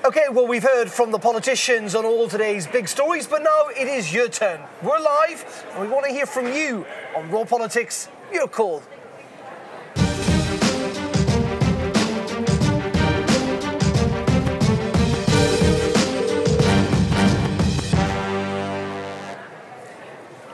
OK, well, we've heard from the politicians on all today's big stories, but now it is your turn. We're live, and we want to hear from you on Raw Politics. Your call.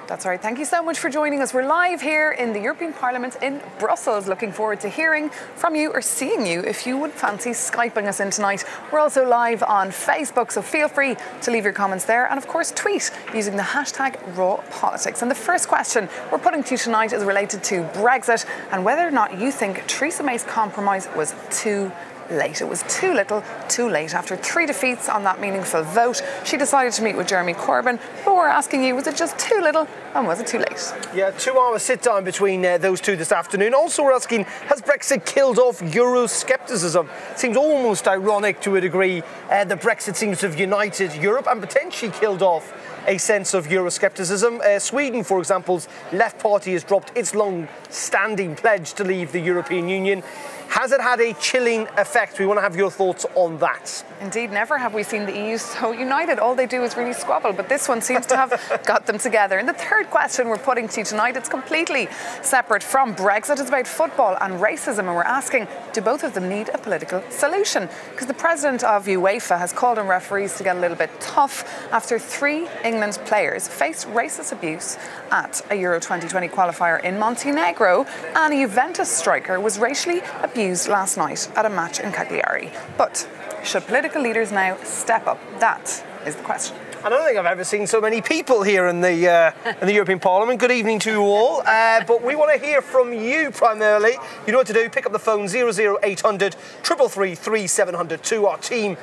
That's right. Thank you so much for joining us. We're live here in the European Parliament in Brussels. Looking forward to hearing from you or seeing you if you would fancy Skyping us in tonight. We're also live on Facebook, so feel free to leave your comments there. And of course, tweet using the hashtag #RawPolitics. And the first question we're putting to you tonight is related to Brexit and whether or not you think Theresa May's compromise was too late. It was too little, too late. After 3 defeats on that meaningful vote, she decided to meet with Jeremy Corbyn. But we're asking you, was it just too little and was it too late? Yeah, 2-hour sit-down between those two this afternoon. Also, we're asking, has Brexit killed off Euroscepticism? It seems almost ironic to a degree that Brexit seems to have united Europe and potentially killed off a sense of Euroscepticism. Sweden, for example's Left Party has dropped its long-standing pledge to leave the European Union. Has it had a chilling effect? We want to have your thoughts on that. Indeed, never have we seen the EU so united. All they do is really squabble, but this one seems to have got them together. And the third question we're putting to you tonight, it's completely separate from Brexit. It's about football and racism, and we're asking, do both of them need a political solution? Because the president of UEFA has called on referees to get a little bit tough after 3 England players faced racist abuse at a Euro 2020 qualifier in Montenegro, and a Juventus striker was racially abused last night at a match in Cagliari. But should political leaders now step up? That is the question. I don't think I've ever seen so many people here in the European Parliament. Good evening to you all. But we want to hear from you primarily. You know what to do. Pick up the phone 00800 333 3700 to our team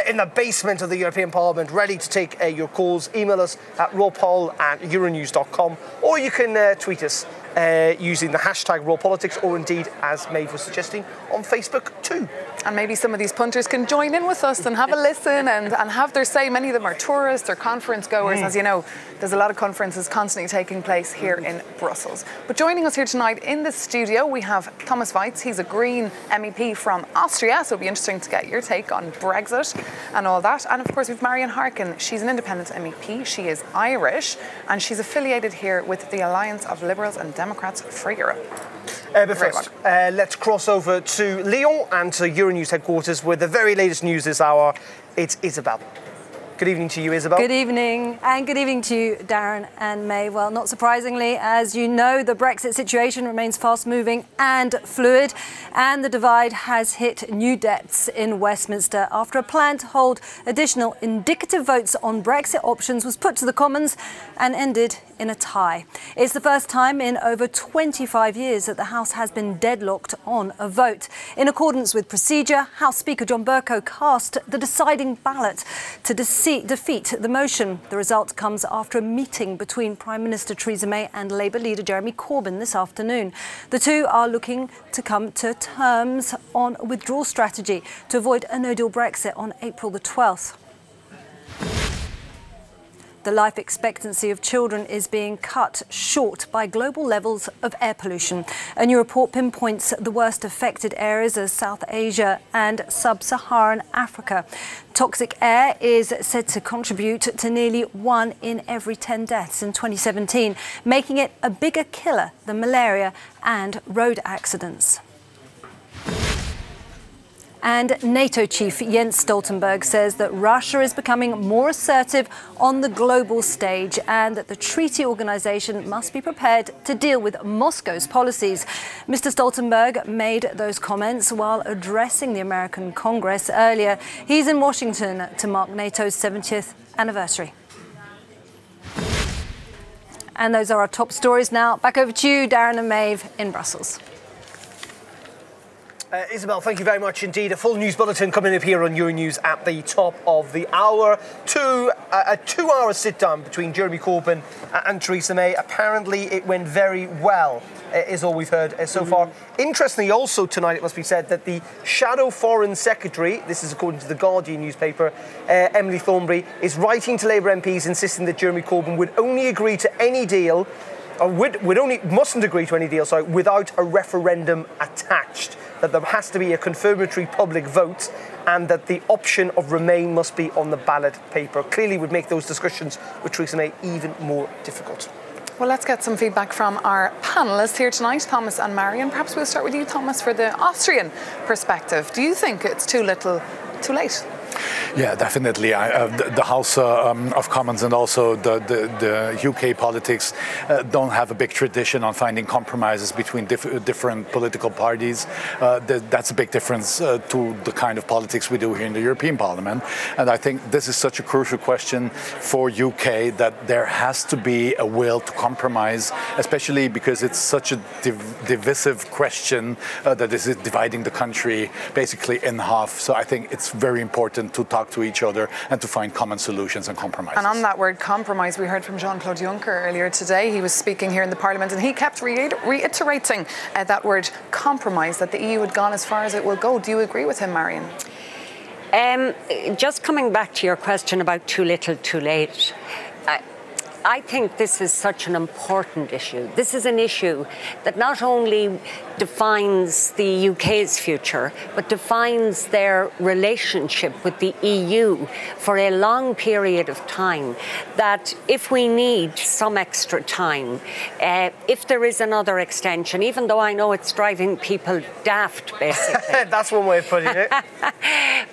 in the basement of the European Parliament, ready to take your calls. Email us at rawpoll@euronews.com, or you can tweet us using the hashtag #RawPolitics, or indeed, as Maeve was suggesting, on Facebook too. And maybe some of these punters can join in with us and have a listen and have their say. Many of them are tourists or conference goers. As you know, there's a lot of conferences constantly taking place here in Brussels. But joining us here tonight in the studio, we have Thomas Weitz. He's a Green MEP from Austria, so it'll be interesting to get your take on Brexit and all that. And of course, we've Marian Harkin. She's an independent MEP. She is Irish, and she's affiliated here with the Alliance of Liberals and Democrats for Europe. But first, let's cross over to Lyon and to Euronews headquarters, where the very latest news this hour. It's Isabel. Good evening to you, Isabel. Good evening, and good evening to you, Darren and May. Well, not surprisingly, as you know, the Brexit situation remains fast-moving and fluid, and the divide has hit new depths in Westminster after a plan to hold additional indicative votes on Brexit options was put to the Commons and ended in a tie. It's the first time in over 25 years that the House has been deadlocked on a vote. In accordance with procedure, House Speaker John Bercow cast the deciding ballot to defeat the motion. The result comes after a meeting between Prime Minister Theresa May and Labour leader Jeremy Corbyn this afternoon. The two are looking to come to terms on a withdrawal strategy to avoid a no-deal Brexit on April the 12th. The life expectancy of children is being cut short by global levels of air pollution. A new report pinpoints the worst affected areas as South Asia and sub-Saharan Africa. Toxic air is said to contribute to nearly 1 in every 10 deaths in 2017, making it a bigger killer than malaria and road accidents. And NATO chief Jens Stoltenberg says that Russia is becoming more assertive on the global stage and that the treaty organisation must be prepared to deal with Moscow's policies. Mr. Stoltenberg made those comments while addressing the American Congress earlier. He's in Washington to mark NATO's 70th anniversary. And those are our top stories now. Back over to you, Darren and Maeve in Brussels. Isabel, thank you very much indeed. A full news bulletin coming up here on Euronews at the top of the hour. A 2-hour sit-down between Jeremy Corbyn and Theresa May. Apparently it went very well, is all we've heard so far. Interestingly, also tonight, it must be said that the Shadow Foreign Secretary, this is according to the Guardian newspaper, Emily Thornberry, is writing to Labour MPs insisting that Jeremy Corbyn would only agree to any deal, or mustn't agree to any deal, without a referendum attached. that there has to be a confirmatory public vote and that the option of Remain must be on the ballot paper. Clearly would make those discussions with Theresa May even more difficult. Well, let's get some feedback from our panellists here tonight, Thomas and Marion. Perhaps we'll start with you, Thomas, for the Austrian perspective. Do you think it's too little, too late? Yeah, definitely. The House of Commons and also the UK politics don't have a big tradition on finding compromises between different political parties. That's a big difference to the kind of politics we do here in the European Parliament. And I think this is such a crucial question for UK that there has to be a will to compromise, especially because it's such a divisive question that is dividing the country basically in half. So I think it's very important to talk to each other and to find common solutions and compromises. And on that word compromise, we heard from Jean-Claude Juncker earlier today. He was speaking here in the Parliament and he kept reiterating that word compromise, that the EU had gone as far as it will go. Do you agree with him, Marion? Just coming back to your question about too little, too late. I think this is such an important issue. This is an issue that not only defines the UK's future, but defines their relationship with the EU for a long period of time. That if we need some extra time, if there is another extension, even though I know it's driving people daft, basically. That's one way of putting it.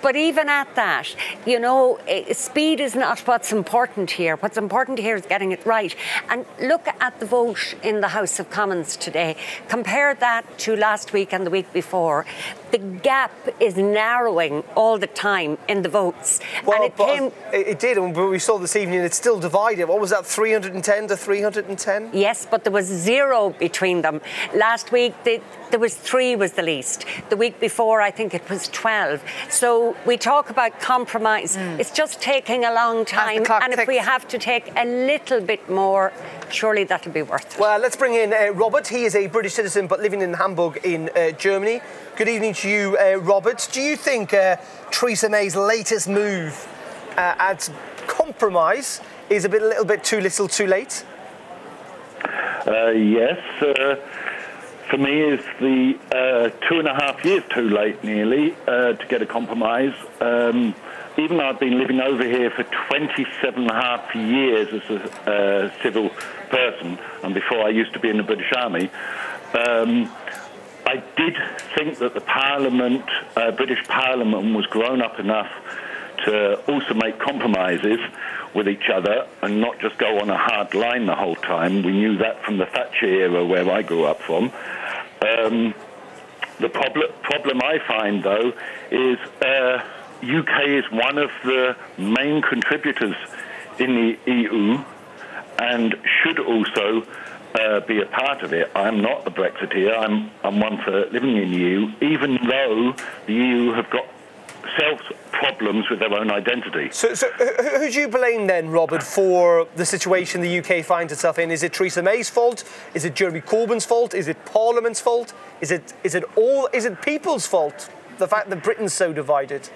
But even at that, you know, speed is not what's important here. What's important here is getting it right. And look at the vote in the House of Commons today. Compare that to last week and the week before. The gap is narrowing all the time in the votes. Well, and it did, but we saw this evening it's still divided. What was that, 310 to 310? Yes, but there was 0 between them. Last week, there was 3 was the least. The week before, I think it was 12. So we talk about compromise. It's just taking a long time. And if we have to take a little bit more, surely that'll be worth it. Well, let's bring in Robert. He is a British citizen but living in Hamburg in Germany. Good evening to you, Robert. Do you think Theresa May's latest move at compromise is a little bit too little, too late? Yes. For me, it's the 2.5 years too late, nearly, to get a compromise. Even though I've been living over here for 27.5 years as a civil person, and before I used to be in the British Army, I did think that the Parliament, British Parliament, was grown up enough to also make compromises with each other and not just go on a hard line the whole time. We knew that from the Thatcher era where I grew up from. The problem I find, though, is UK is one of the main contributors in the EU and should also be a part of it. I'm not a Brexiteer. I'm one for living in the EU, even though the EU have got problems with their own identity. So who do you blame then, Robert, for the situation the UK finds itself in? Is it Theresa May's fault? Is it Jeremy Corbyn's fault? Is it Parliament's fault? Is it people's fault? The fact that Britain's so divided?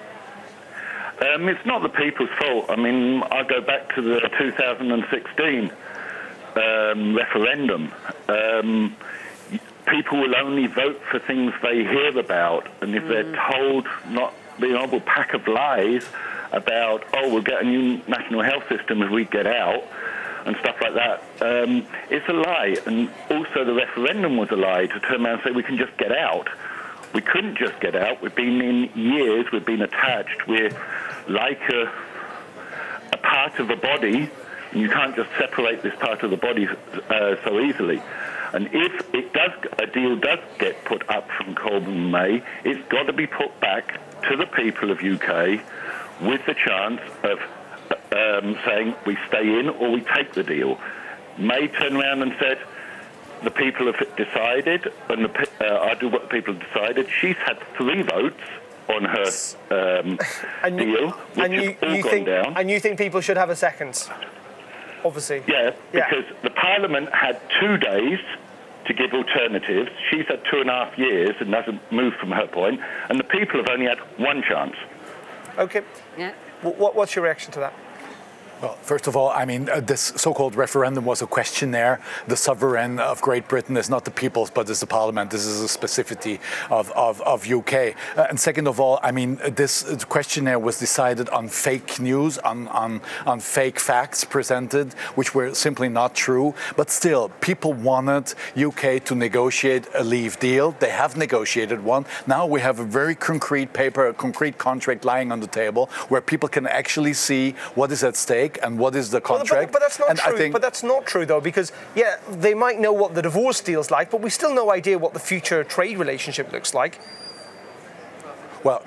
It's not the people's fault. I mean, I go back to the 2016 referendum. People will only vote for things they hear about, and if they're told not the whole pack of lies about, oh, we'll get a new national health system as we get out, and stuff like that, it's a lie. And also the referendum was a lie to turn around and say we can just get out. We couldn't just get out. We've been in years, we've been attached. We're like a part of a body, and you can't just separate this part of the body so easily. And if a deal does get put up from Corbyn and May, it's got to be put back to the people of UK with the chance of saying we stay in or we take the deal. May turned around and said the people have decided, and I do what the people have decided. She's had 3 votes on her deal, which has all gone down. And you think people should have a second? Obviously. Yeah, because the Parliament had 2 days to give alternatives. She's had 2.5 years and hasn't moved from her point, and the people have only had 1 chance. Okay. Yeah. What's your reaction to that? Well, first of all, I mean, this so-called referendum was a questionnaire. The sovereign of Great Britain is not the people's, but is the Parliament. This is a specificity of UK. And second of all, I mean, this questionnaire was decided on fake news, on fake facts presented, which were simply not true. But still, people wanted UK to negotiate a leave deal. They have negotiated one. Now we have a very concrete paper, a concrete contract lying on the table where people can actually see what is at stake and what is the contract. But that's not true. But that's not true, though, because, yeah, they might know what the divorce deal's like, but we still no idea what the future trade relationship looks like. Well,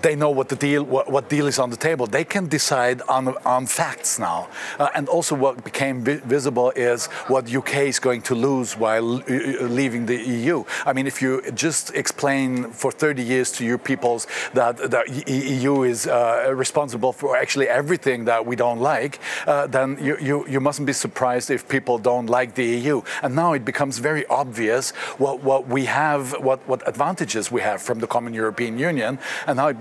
they know what the deal, what deal is on the table. They can decide on facts now. And also what became visible is what UK is going to lose while leaving the EU. I mean, if you just explain for 30 years to your peoples that the EU is responsible for actually everything that we don't like, then you mustn't be surprised if people don't like the EU. And now it becomes very obvious what we have, what advantages we have from the common European Union. And now it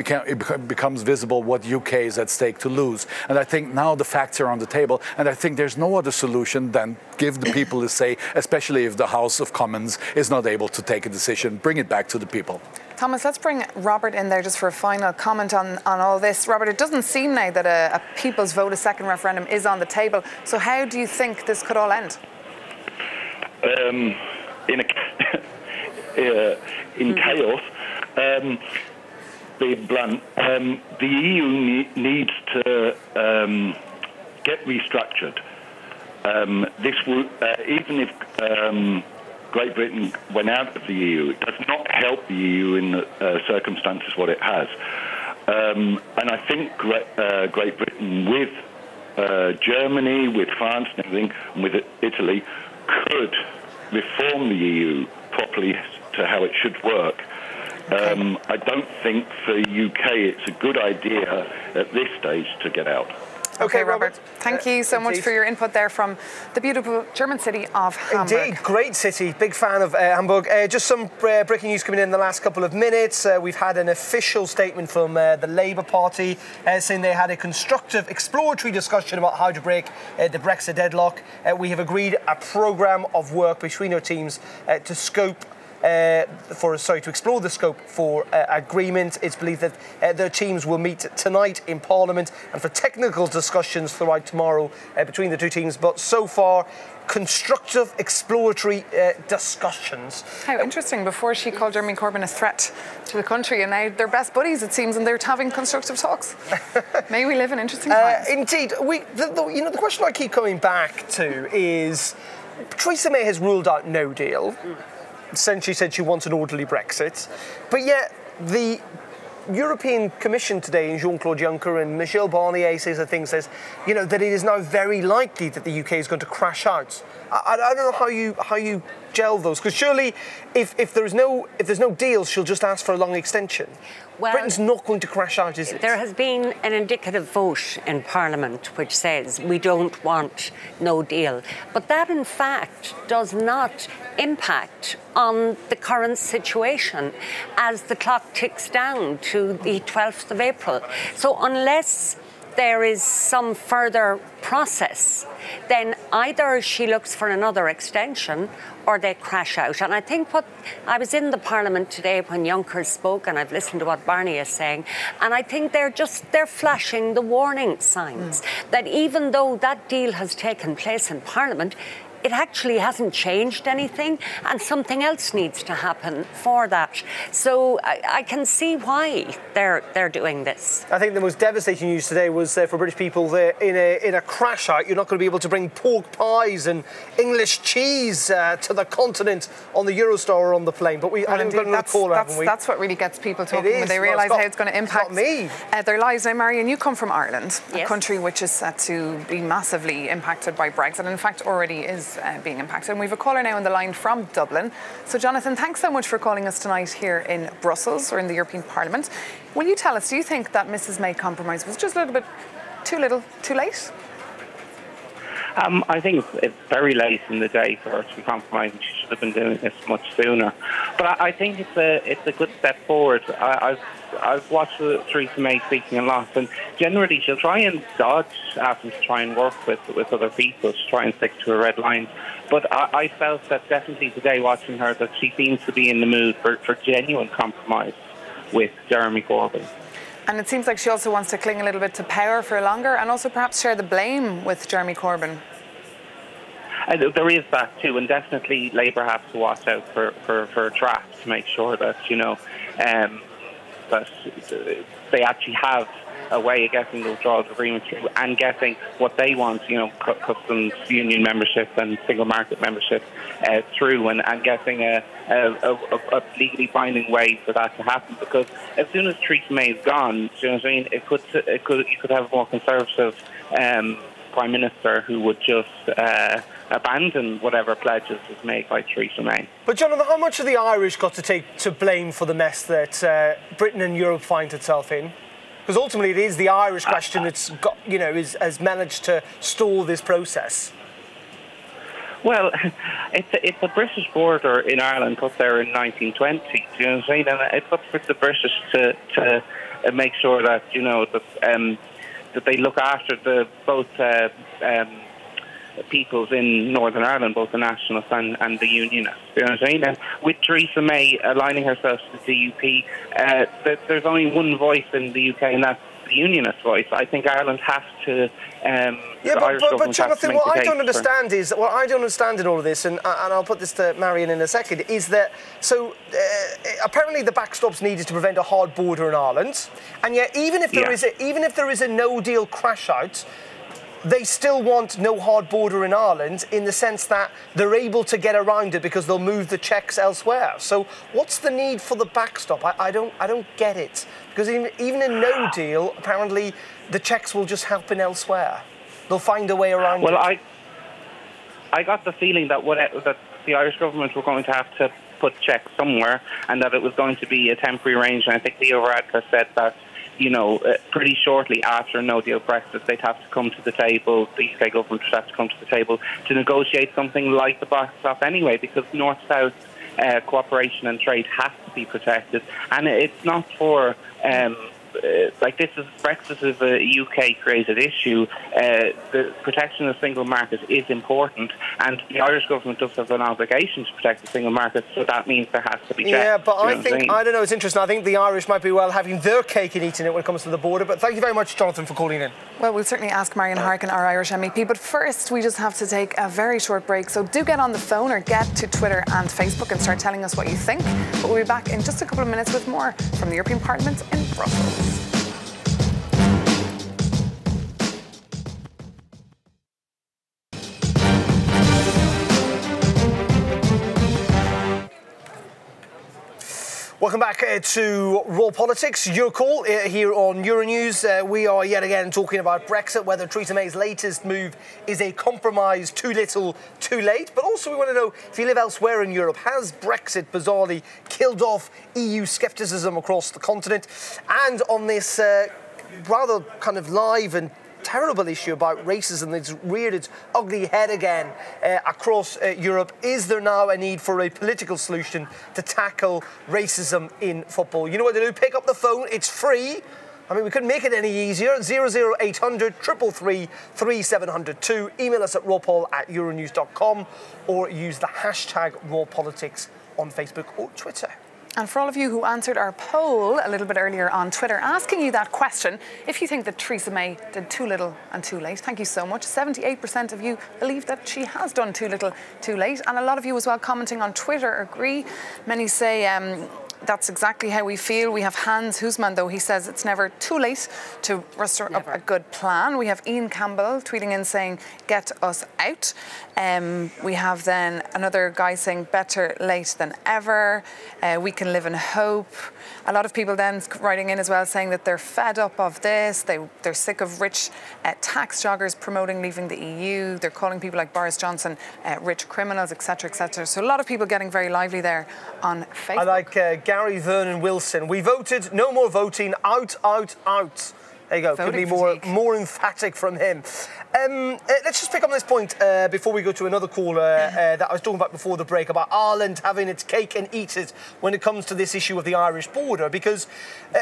becomes visible what UK is at stake to lose. And I think now the facts are on the table. And I think there's no other solution than give the people a say, especially if the House of Commons is not able to take a decision. Bring it back to the people. Thomas, let's bring Robert in there just for a final comment on all this. Robert, it doesn't seem now that a people's vote, a second referendum, is on the table. So how do you think this could all end? In chaos. Being blunt, the EU needs to get restructured. This will, even if Great Britain went out of the EU, it does not help the EU in the circumstances what it has. And I think Great Britain, with Germany, with France and everything, and with Italy, could reform the EU properly to how it should work. I don't think for the UK it's a good idea at this stage to get out. Okay, Robert. Thank you so much for your input there from the beautiful German city of Hamburg. Indeed, great city. Big fan of Hamburg. Just some breaking news coming in the last couple of minutes. We've had an official statement from the Labour Party saying they had a constructive exploratory discussion about how to break the Brexit deadlock. We have agreed a programme of work between our teams to explore the scope for agreement. It's believed that their teams will meet tonight in Parliament and for technical discussions throughout tomorrow between the two teams. But so far, constructive exploratory discussions. How interesting. Before she called Jeremy Corbyn a threat to the country, and now they're best buddies, it seems, and they're having constructive talks. May we live in interesting times. Indeed. The question I keep coming back to is Theresa May has ruled out no deal. Essentially said she wants an orderly Brexit. But yet the European Commission today, and Jean-Claude Juncker and Michel Barnier says that it is now very likely that the UK is going to crash out. I don't know how you gel those, because surely if there's no deal, she'll just ask for a long extension. Well, Britain's not going to crash out, is it? There has been an indicative vote in Parliament which says we don't want no deal. But that, in fact, does not impact on the current situation as the clock ticks down to the 12th of April. So unless there is some further process, then either she looks for another extension or they crash out. And I think I was in the Parliament today when Juncker spoke, and I've listened to what Barnier is saying, and I think they're flashing the warning signs that even though that deal has taken place in Parliament, it actually hasn't changed anything, and something else needs to happen for that. So I can see why they're doing this. I think the most devastating news today was for British people that in a crash out, you're not going to be able to bring pork pies and English cheese to the continent on the Eurostar or on the plane. But I think we've got another caller, haven't we? That's what really gets people talking when they realise how it's going to impact their lives. Now, Marion, you come from Ireland, a country which is set to be massively impacted by Brexit, and in fact already is being impacted. And we have a caller now on the line from Dublin. So, Jonathan, thanks so much for calling us tonight here in Brussels, or in the European Parliament. Will you tell us, do you think that Mrs May compromise was just a little bit too little, too late? I think it's very late in the day for her to be compromising. She should have been doing this much sooner. But I think it's a good step forward. I've watched Theresa May speaking a lot, and generally she'll try and dodge having to try and work with other people to try and stick to her red lines. But I felt that definitely today, watching her, that she seems to be in the mood for genuine compromise with Jeremy Corbyn. And it seems like she also wants to cling a little bit to power for longer and also perhaps share the blame with Jeremy Corbyn. There is that too, and definitely Labour have to watch out for traps to make sure that, that they actually have a way of getting the withdrawal agreement through and getting what they want, customs union membership and single market membership through, and getting a legally binding way for that to happen. Because as soon as Theresa May is gone, do you know what I mean? You could have a more conservative Prime Minister who would just abandon whatever pledges was made by Theresa May. But Jonathan, how much have the Irish got to take to blame for the mess that Britain and Europe finds itself in? Because ultimately it is the Irish question that's got, has managed to stall this process. Well, it's a British border in Ireland put there in 1920. Do you know what I'm saying? And it's up for the British to make sure that that they look after both peoples in Northern Ireland, both the nationalists and the unionists. You know what I'm saying? And with Theresa May aligning herself to the DUP, there's only one voice in the UK, and that's the unionist voice. I think Ireland has to. But Jonathan, what I don't understand in all of this, and I'll put this to Marion in a second, is that apparently the backstop's needed to prevent a hard border in Ireland, and yet even if there is a no deal crash out, they still want no hard border in Ireland, in the sense that they're able to get around it because they'll move the checks elsewhere. So what's the need for the backstop? I don't get it, because even in no deal, apparently the checks will just happen elsewhere. They'll find a way around it. Well, I got the feeling that that the Irish government were going to have to put checks somewhere, and that it was going to be a temporary arrangement. I think Leo Varadkar said that, pretty shortly after a no-deal Brexit, they'd have to come to the table, the UK government would have to come to the table to negotiate something like the backstop anyway, because North-South cooperation and trade has to be protected. And it's not for... Brexit is a UK-created issue. The protection of the single market is important, and the Irish government does have an obligation to protect the single market, so that means there has to be checks. Yeah, but I don't know, it's interesting. I think the Irish might be having their cake and eating it when it comes to the border, but thank you very much, Jonathan, for calling in. Well, we'll certainly ask Marion Harkin, our Irish MEP, but first we just have to take a very short break, so do get on the phone or get to Twitter and Facebook and start telling us what you think. But we'll be back in just a couple of minutes with more from the European Parliament in Brussels. Welcome back to Raw Politics, your call here on Euronews. We are yet again talking about Brexit, whether Theresa May's latest move is a compromise, too little, too late. But also we want to know, if you live elsewhere in Europe, has Brexit bizarrely killed off EU scepticism across the continent? And on this rather kind of live and terrible issue about racism that's reared its ugly head again across Europe. Is there now a need for a political solution to tackle racism in football? You know what to do, pick up the phone, it's free. I mean, we couldn't make it any easier. 00800 333 3702. Email us at rawpoll@euronews.com or use the hashtag rawpolitics on Facebook or Twitter. And for all of you who answered our poll a little bit earlier on Twitter, asking you that question, if you think that Theresa May did too little and too late, thank you so much. 78% of you believe that she has done too little, too late. And a lot of you as well commenting on Twitter agree. Many say that's exactly how we feel. We have Hans Husman, though. He says it's never too late to restore up a good plan. We have Ian Campbell tweeting in saying, get us out. We have then another guy saying, better late than ever. We can live in hope. A lot of people then writing in as well saying that they're fed up of this. They're sick of rich tax joggers promoting leaving the EU. They're calling people like Boris Johnson rich criminals, etc., etc. So a lot of people getting very lively there on Facebook. I like Gary Vernon Wilson. We voted, no more voting, out, out, out. There you go. Could be more emphatic from him. Let's just pick up on this point before we go to another caller that I was talking about before the break about Ireland having its cake and eat it when it comes to this issue of the Irish border, because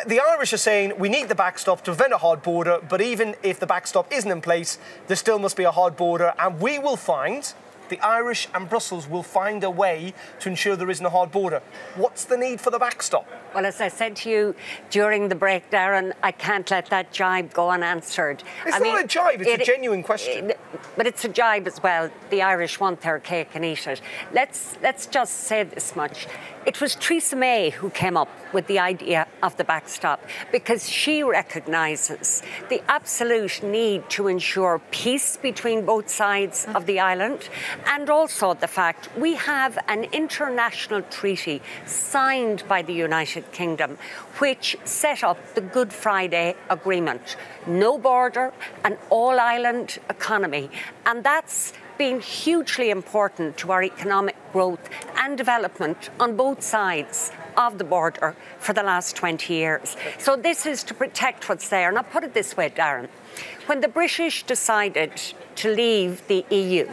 the Irish are saying we need the backstop to prevent a hard border, but even if the backstop isn't in place, there still must be a hard border, and we will find, the Irish and Brussels will find a way to ensure there isn't a hard border. What's the need for the backstop? Well, as I said to you during the break, Darren, I can't let that jibe go unanswered. It's not a jibe, it's a genuine question. But it's a jibe as well. The Irish want their cake and eat it. Let's just say this much. It was Theresa May who came up with the idea of the backstop because she recognises the absolute need to ensure peace between both sides of the island, and also the fact we have an international treaty signed by the United Kingdom which set up the Good Friday Agreement. No border, an all-island economy, and that's been hugely important to our economic growth and development on both sides of the border for the last 20 years. So this is to protect what's there. And I'll put it this way, Darren. When the British decided to leave the EU,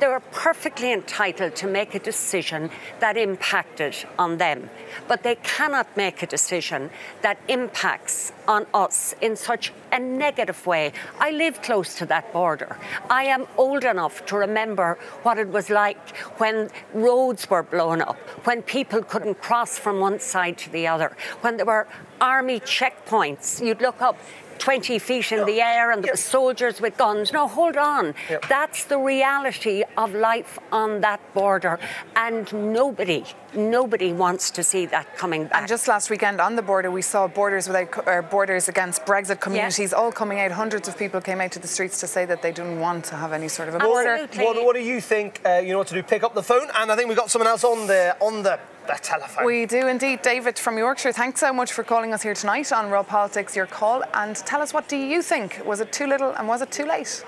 they were perfectly entitled to make a decision that impacted on them. But they cannot make a decision that impacts on us in such a negative way. I live close to that border. I am old enough to remember what it was like when roads were blown up, when people couldn't cross from one side to the other, when there were army checkpoints. You'd look up 20 feet in the air and there were soldiers with guns. No, hold on. Yep. That's the reality of life on that border, and nobody wants to see that coming back. And just last weekend on the border, we saw borders against Brexit communities all coming out. Hundreds of people came out to the streets to say that they didn't want to have any sort of a border. What do you think? You know what to do? Pick up the phone, and I think we've got someone else on the telephone. We do indeed. David from Yorkshire, thanks so much for calling us here tonight on Raw Politics, your call, and tell us, what do you think? Was it too little and was it too late?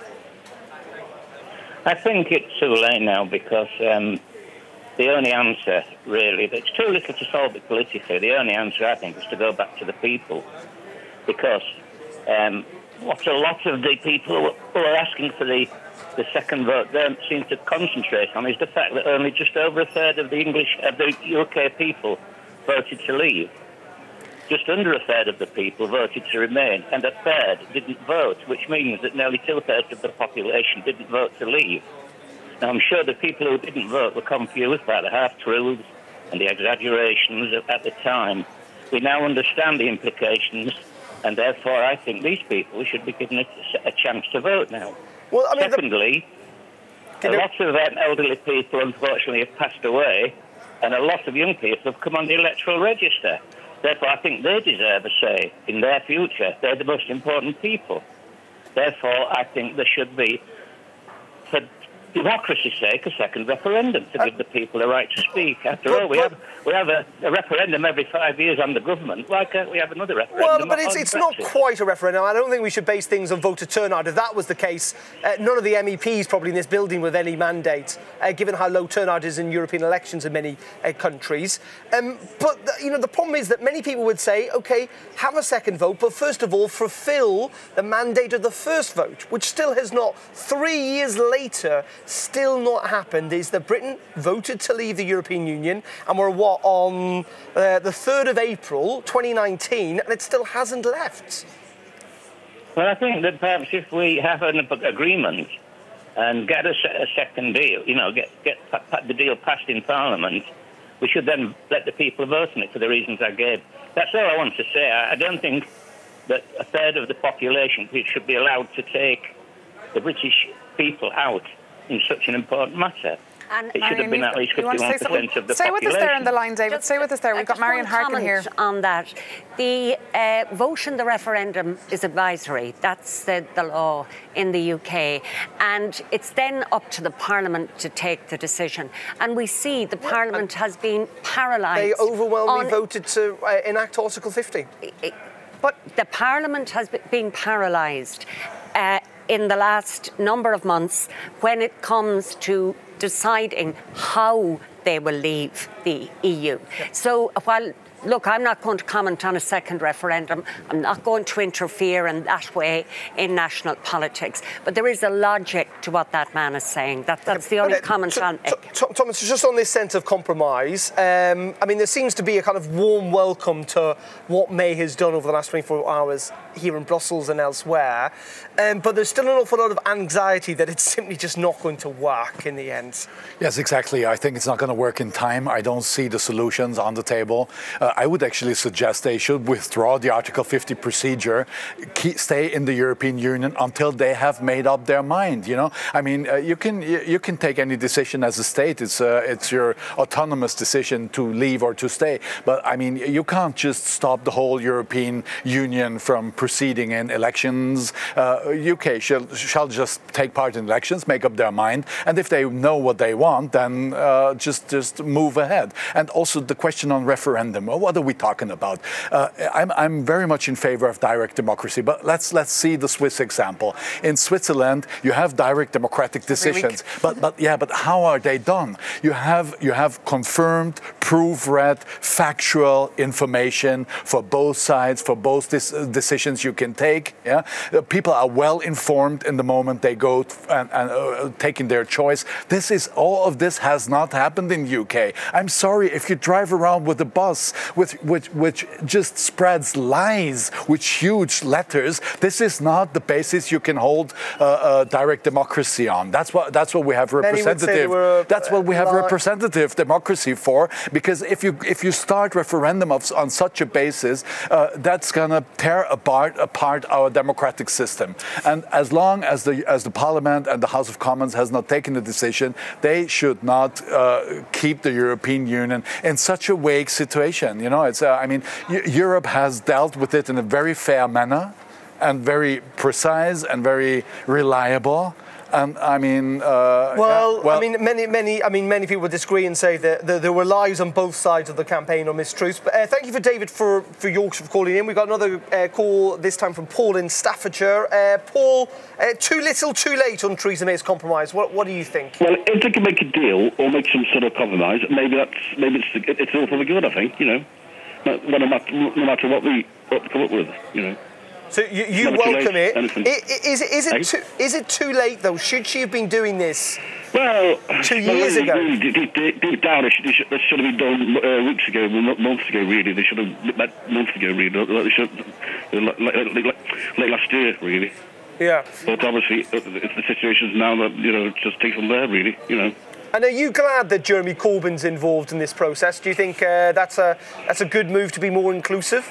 I think it's too late now because the only answer really, it's too little to solve it politically. The only answer, I think, is to go back to the people, because what a lot of the people who are asking for the second vote don't seem to concentrate on is the fact that only just over a third of the UK people voted to leave. Just under a third of the people voted to remain, and a third didn't vote, which means that nearly 2/3 of the population didn't vote to leave. Now, I'm sure the people who didn't vote were confused by the half-truths and the exaggerations at the time. We now understand the implications, and therefore I think these people should be given a chance to vote now. Well, I mean, secondly, a lot of elderly people, unfortunately, have passed away, and a lot of young people have come on the electoral register. Therefore, I think they deserve a say in their future. They're the most important people. Therefore, I think there should be, for democracy's sake, a second referendum to give the people the right to speak. After all, we have a referendum every 5 years on the government. Why can't we have another referendum? Well, but it's not quite a referendum. I don't think we should base things on voter turnout. If that was the case, none of the MEPs probably in this building with any mandate, given how low turnout is in European elections in many countries. But the problem is that many people would say, OK, have a second vote, but first of all, fulfil the mandate of the first vote, which still has not, 3 years later, still not happened. Is that Britain voted to leave the European Union, and we're on the 3rd of April 2019, and it still hasn't left. Well, I think that perhaps if we have an agreement and get a second deal, get the deal passed in Parliament, we should then let the people vote on it for the reasons I gave. That's all I want to say. I don't think that a third of the population should be allowed to take the British people out in such an important matter. And it should have been at least 51% of the population. Stay with us there on the line, David. Stay with us there. We've got Marion Harkin here. On that, the vote in the referendum is advisory. That's the law in the UK. And it's then up to the Parliament to take the decision. And we see the Parliament has been paralysed. They overwhelmingly voted to enact Article 50. But the Parliament has been paralysed in the last number of months when it comes to deciding how they will leave the EU. So while look, I'm not going to comment on a second referendum. I'm not going to interfere in that way in national politics. But there is a logic to what that man is saying. That's the only comment I'll make. Thomas, just on this sense of compromise, I mean, there seems to be a kind of warm welcome to what May has done over the last 24 hours here in Brussels and elsewhere. But there's still an awful lot of anxiety that it's simply just not going to work in the end. Yes, exactly. I think it's not going to work in time. I don't see the solutions on the table. I would actually suggest they should withdraw the Article 50 procedure, stay in the European Union until they have made up their mind. You know, I mean, you can take any decision as a state. It's your autonomous decision to leave or to stay. But I mean, you can't just stop the whole European Union from proceeding in elections. UK shall just take part in elections, make up their mind, and if they know what they want, then just move ahead. And also the question on referendum. Well, what are we talking about? I'm very much in favor of direct democracy, but let's see the Swiss example. In Switzerland, you have direct democratic decisions, but how are they done? You have confirmed, proofread, factual information for both sides, for both decisions you can take. Yeah, people are well informed in the moment they go and taking their choice. All of this has not happened in UK. I'm sorry, if you drive around with a bus which just spreads lies with huge letters, this is not the basis you can hold direct democracy on. That's what we have representative. That's what we have representative democracy for. Because if you start referendum on such a basis, that's gonna tear apart our democratic system. And as long as the Parliament and the House of Commons has not taken a decision, they should not keep the European Union in such a vague situation. You know, it's I mean, Europe has dealt with it in a very fair manner, and very precise and very reliable. And I mean, I mean, many people disagree and say that there were lies on both sides of the campaign or mistruths. But thank you for David for Yorkshire for calling in. We've got another call this time from Paul in Staffordshire. Paul, too little, too late on Theresa May's compromise. What do you think? Well, if they can make a deal or make some sort of compromise, maybe it's all for the good. I think, you know, no matter what we come up with, you know. So you welcome it. Is it too late though? Should she have been doing this? Well, 2 years ago. Really, deep down, this should have been done weeks ago, months ago. Really, they should have months ago. Really, they should late last year. Really. Yeah. But obviously, it's the situation's now that just take from there. Really, you know. And are you glad that Jeremy Corbyn's involved in this process? Do you think that's a good move to be more inclusive?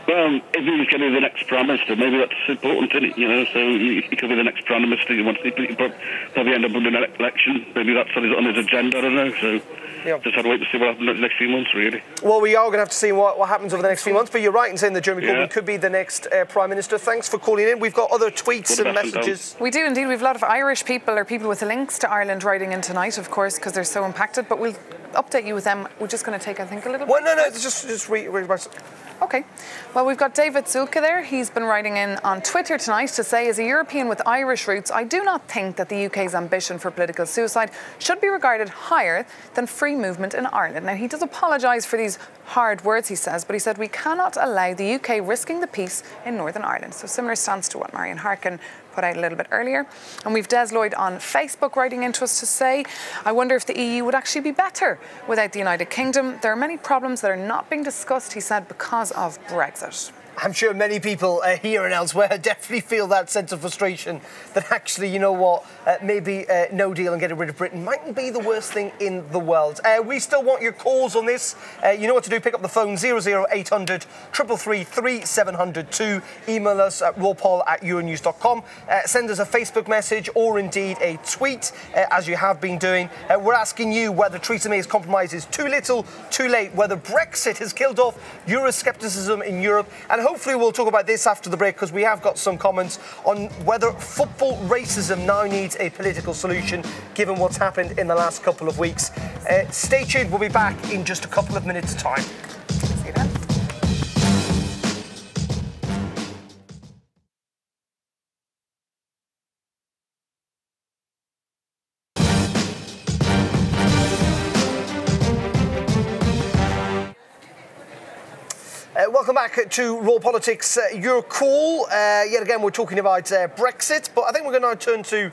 Well, if he was going to be the next Prime Minister, maybe that's important, isn't it? You know, so he could be the next Prime Minister. He probably end up with an election. Maybe that's on his agenda, I don't know. So just have to wait to see what happens in the next few months, really. Well, we are going to have to see what happens over the next few months. But you're right in saying that Jeremy Corbyn could be the next Prime Minister. Thanks for calling in. We've got other tweets and messages. We do indeed. We have a lot of Irish people or people with links to Ireland writing in tonight, of course, because they're so impacted. But we'll update you with them. We're just going to take, I think, a little bit. Well, no, just read. Okay. Well, we've got David Zulke there. He's been writing in on Twitter tonight to say, as a European with Irish roots, I do not think that the UK's ambition for political suicide should be regarded higher than free movement in Ireland. Now, he does apologise for these hard words, he says, but he said we cannot allow the UK risking the peace in Northern Ireland. So similar stance to what Marion Harkin put out a little bit earlier. And we've Des Lloyd on Facebook writing into us to say, I wonder if the EU would actually be better without the United Kingdom. There are many problems that are not being discussed, he said, because of Brexit. I'm sure many people here and elsewhere definitely feel that sense of frustration that actually, you know what, maybe no deal and getting rid of Britain mightn't be the worst thing in the world. We still want your calls on this. You know what to do. Pick up the phone, 00800 333 3702. Email us at rawpoll@euronews.com. Send us a Facebook message or indeed a tweet, as you have been doing. We're asking you whether Theresa May's compromise is too little, too late, whether Brexit has killed off Euroscepticism in Europe, and hopefully we'll talk about this after the break, because we have got some comments on whether football racism now needs a political solution, given what's happened in the last couple of weeks. Stay tuned. We'll be back in just a couple of minutes' time. See you then. Welcome back to Raw Politics. Your call. Yet again, we're talking about Brexit, but I think we're going to now turn to,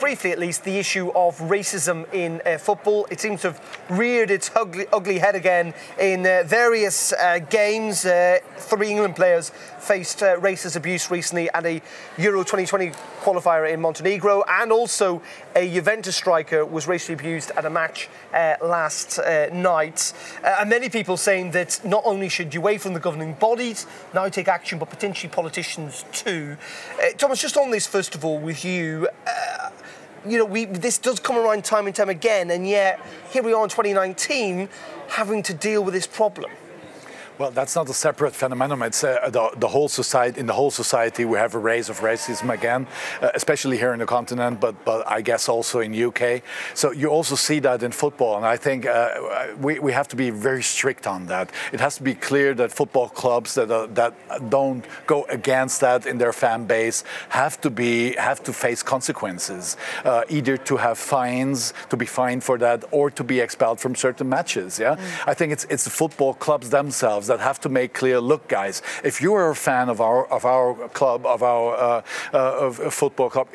briefly at least, the issue of racism in football. It seems to have reared its ugly head again in various games. 3 England players faced racist abuse recently at a Euro 2020 qualifier in Montenegro, and also a Juventus striker was racially abused at a match last night. And many people saying that not only should UEFA and the governing bodies now take action, but potentially politicians too. Thomas, just on this, first of all, with you, this does come around time and time again, and yet here we are in 2019 having to deal with this problem. Well, that's not a separate phenomenon. It's the whole society. In the whole society, we have a rise of racism again, especially here in the continent, but I guess also in UK. So you also see that in football, and I think we have to be very strict on that. It has to be clear that football clubs that don't go against that in their fan base have to face consequences, either to have fines, to be fined for that, or to be expelled from certain matches. Yeah, I think it's the football clubs themselves that have to make clear, look guys, if you are a fan of our club, of our football club,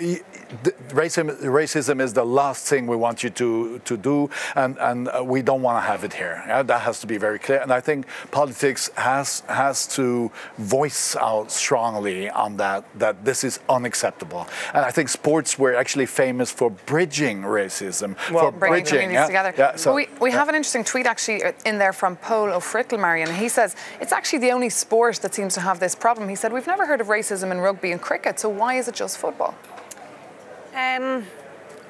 racism is the last thing we want you to do, and we don't want to have it here. Yeah? That has to be very clear, and I think politics has to voice out strongly on that this is unacceptable. And I think sports were actually famous for bridging racism, for bringing communities together. Yeah, so, we have an interesting tweet actually in there from Paul O'Frickle, and he says, it's actually the only sport that seems to have this problem. He said, we've never heard of racism in rugby and cricket, so why is it just football? I'm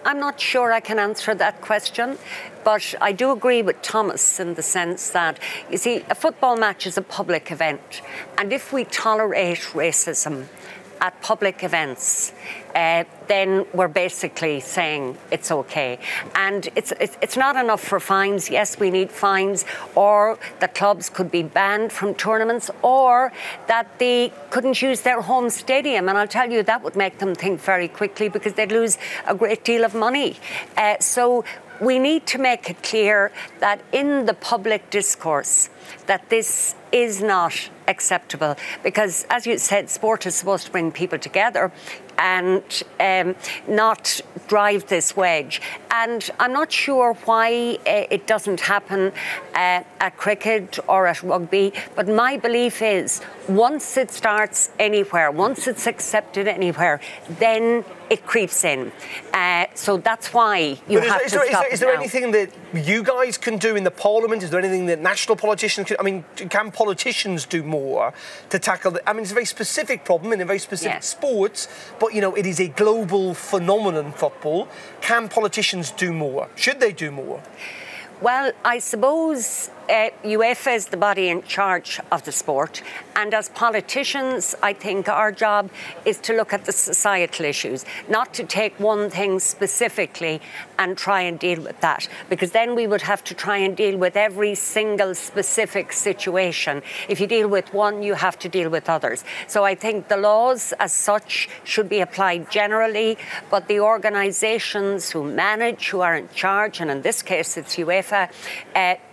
not sure I can answer that question, but I do agree with Thomas in the sense that, you see, a football match is a public event, and if we tolerate racism at public events, then we're basically saying it's okay. And it's not enough for fines. Yes, we need fines, or the clubs could be banned from tournaments, or that they couldn't use their home stadium. And I'll tell you, that would make them think very quickly, because they'd lose a great deal of money. So we need to make it clear that in the public discourse that this is not acceptable, because, as you said, sport is supposed to bring people together and not drive this wedge. And I'm not sure why it doesn't happen at cricket or at rugby, but my belief is once it starts anywhere, once it's accepted anywhere, then it creeps in. So that's why you have to stop it. Is there anything that you guys can do in the Parliament? Is there anything that national politicians can... I mean, can politicians do more to tackle the... I mean, it's a very specific problem in a very specific sport, but, it is a global phenomenon, football. Can politicians do more? Should they do more? Well, I suppose UEFA is the body in charge of the sport, and as politicians, I think our job is to look at the societal issues, not to take one thing specifically and try and deal with that, because then we would have to try and deal with every single specific situation. If you deal with one, you have to deal with others. So I think the laws as such should be applied generally, but the organisations who manage, who are in charge, and in this case it's UEFA,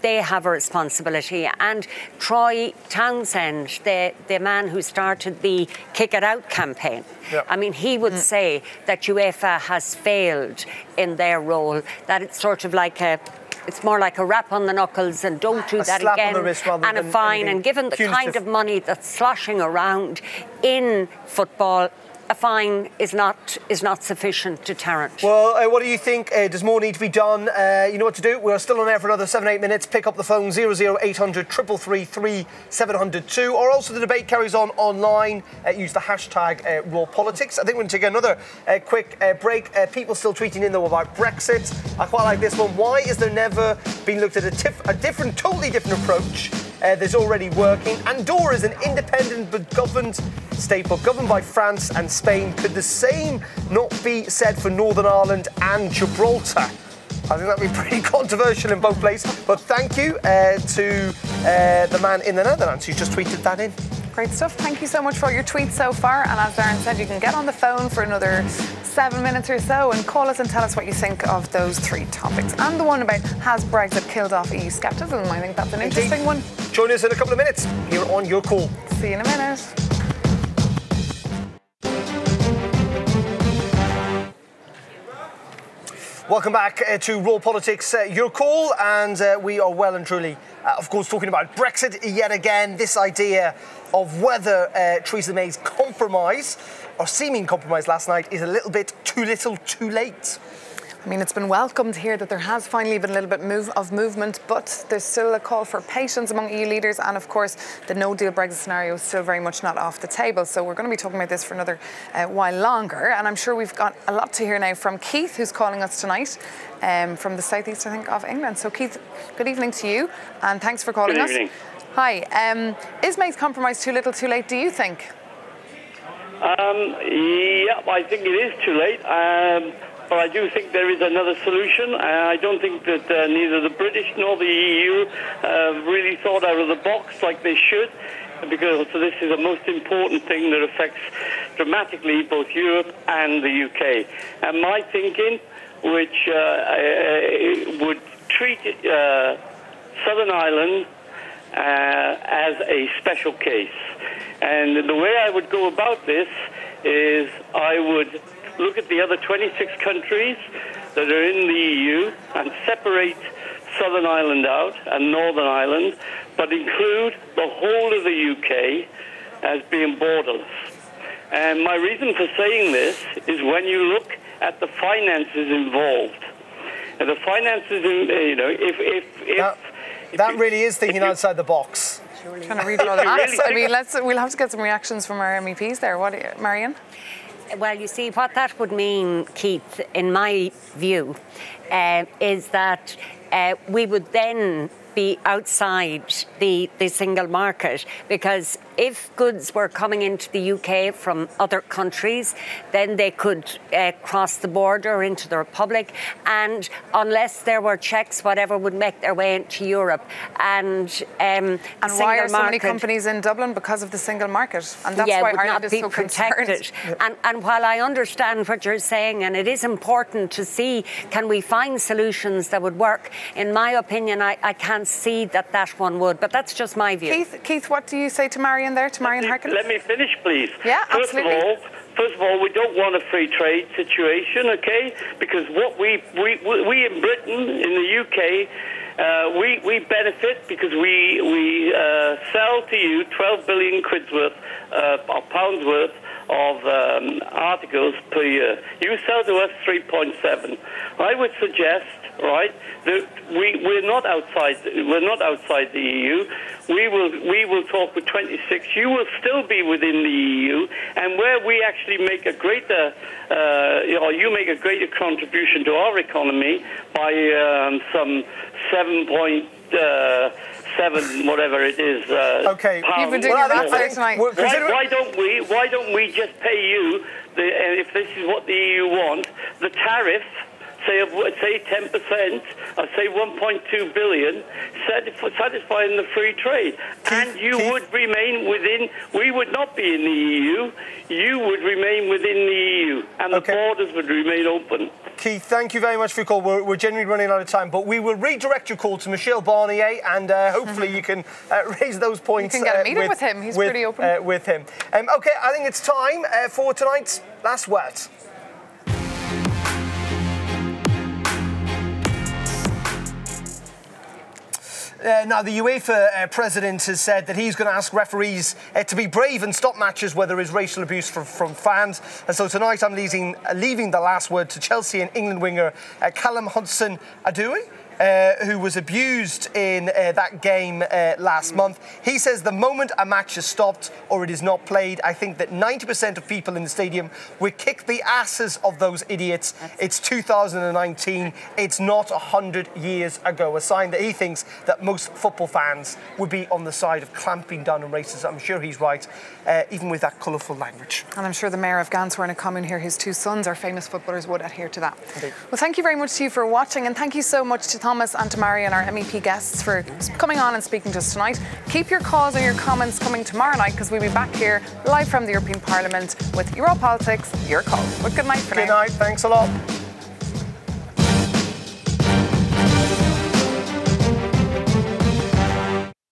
they have a responsibility. And Troy Townsend, the man who started the Kick It Out campaign, I mean, he would say that UEFA has failed in their role, that it's sort of like it's more like a rap on the knuckles and don't do that again, and a fine. And given the kind of money that's sloshing around in football, a fine is not sufficient deterrent. Well, what do you think? Does more need to be done? You know what to do. We're still on air for another 7-8 minutes. Pick up the phone 00800 333 702, or also the debate carries on online. Use the hashtag rawpolitics. I think we're going to take another quick break. People still tweeting in though about Brexit. I quite like this one. Why is there never been looked at a totally different approach? There's already working. Andorra is an independent but governed state, but governed by France and Spain. Could the same not be said for Northern Ireland and Gibraltar? I think that'd be pretty controversial in both places. But thank you to the man in the Netherlands who just tweeted that in. Great stuff. Thank you so much for all your tweets so far. And as Darren said, you can get on the phone for another 7 minutes or so and call us and tell us what you think of those 3 topics. And the one about has Brexit killed off EU scepticism? I think that's an interesting one. Join us in a couple of minutes here on Your Call. See you in a minute. Welcome back to Raw Politics, Your Call, and we are well and truly, of course, talking about Brexit yet again. This idea of whether Theresa May's compromise, or seeming compromise last night, is a little bit too little, too late. I mean, it's been welcomed here that there has finally been a little bit of movement, but there's still a call for patience among EU leaders, and of course the no-deal Brexit scenario is still very much not off the table. So we're going to be talking about this for another while longer, and I'm sure we've got a lot to hear now from Keith, who's calling us tonight from the southeast, I think, of England. So Keith, good evening to you, and thanks for calling us. Good evening. Hi. Is May's compromise too little, too late, do you think? Yeah, I think it is too late. But I do think there is another solution. I don't think that neither the British nor the EU really thought out of the box like they should, because this is the most important thing that affects dramatically both Europe and the UK. And my thinking, which would treat Southern Ireland as a special case. And the way I would go about this is I would look at the other 26 countries that are in the EU and separate Southern Ireland out and Northern Ireland, but include the whole of the UK as being borderless. And my reason for saying this is when you look at the finances involved. And the finances, that really is thinking outside the box. Trying to read all the maths. I mean, we'll have to get some reactions from our MEPs there. What, Marion? Well, you see, what that would mean, Keith, in my view, is that we would then be outside the single market, because if goods were coming into the UK from other countries, then they could cross the border into the Republic, and unless there were checks, whatever, would make their way into Europe. And why are so many companies in Dublin? Because of the single market, and that's why Ireland is so concerned. And while I understand what you're saying, and it is important to see, can we find solutions that would work? In my opinion, I can't see that one would, but that's just my view. Keith, what do you say to Marion there, to Marion Harkin? Let me finish, please. Yeah, absolutely. First of all, we don't want a free trade situation, okay? Because what we in Britain, in the UK, we benefit because we sell to you 12 billion quid's worth, or pounds worth of articles per year. You sell to us 3.7. I would suggest, right, that we're not outside the EU. We will talk with 26. You will still be within the EU, and where we actually make a greater, you make a greater contribution to our economy by some 7.7, whatever it is. Okay, you've been doing your math there tonight. Why don't we just pay you, if this is what the EU wants, the tariff? Say 10%, or say 1.2 billion, satisfying the free trade. And you would remain within, we would not be in the EU, you would remain within the EU, and the borders would remain open. Keith, thank you very much for your call. We're genuinely running out of time, but we will redirect your call to Michel Barnier, and hopefully you can raise those points. You can get a meeting with him. He's pretty open. With him. Okay, I think it's time for tonight's last word. Now, the UEFA president has said that he's going to ask referees to be brave and stop matches where there is racial abuse from fans. And so tonight I'm leaving the last word to Chelsea and England winger Callum Hudson-Odoi, who was abused in that game last month. He says the moment a match is stopped or it is not played, I think that 90% of people in the stadium would kick the asses of those idiots. It's 2019. It's not 100 years ago. A sign that he thinks that most football fans would be on the side of clamping down on racism. I'm sure he's right, even with that colourful language. And I'm sure the mayor of Gans, who are in a commune here, his 2 sons are famous footballers, would adhere to that. Indeed. Well, thank you very much to you for watching, and thank you so much to Thomas and to Marion, our MEP guests, for coming on and speaking to us tonight. Keep your calls and your comments coming tomorrow night, because we'll be back here live from the European Parliament with Your Politics, Your Call. But good night for now. Good night. Thanks a lot.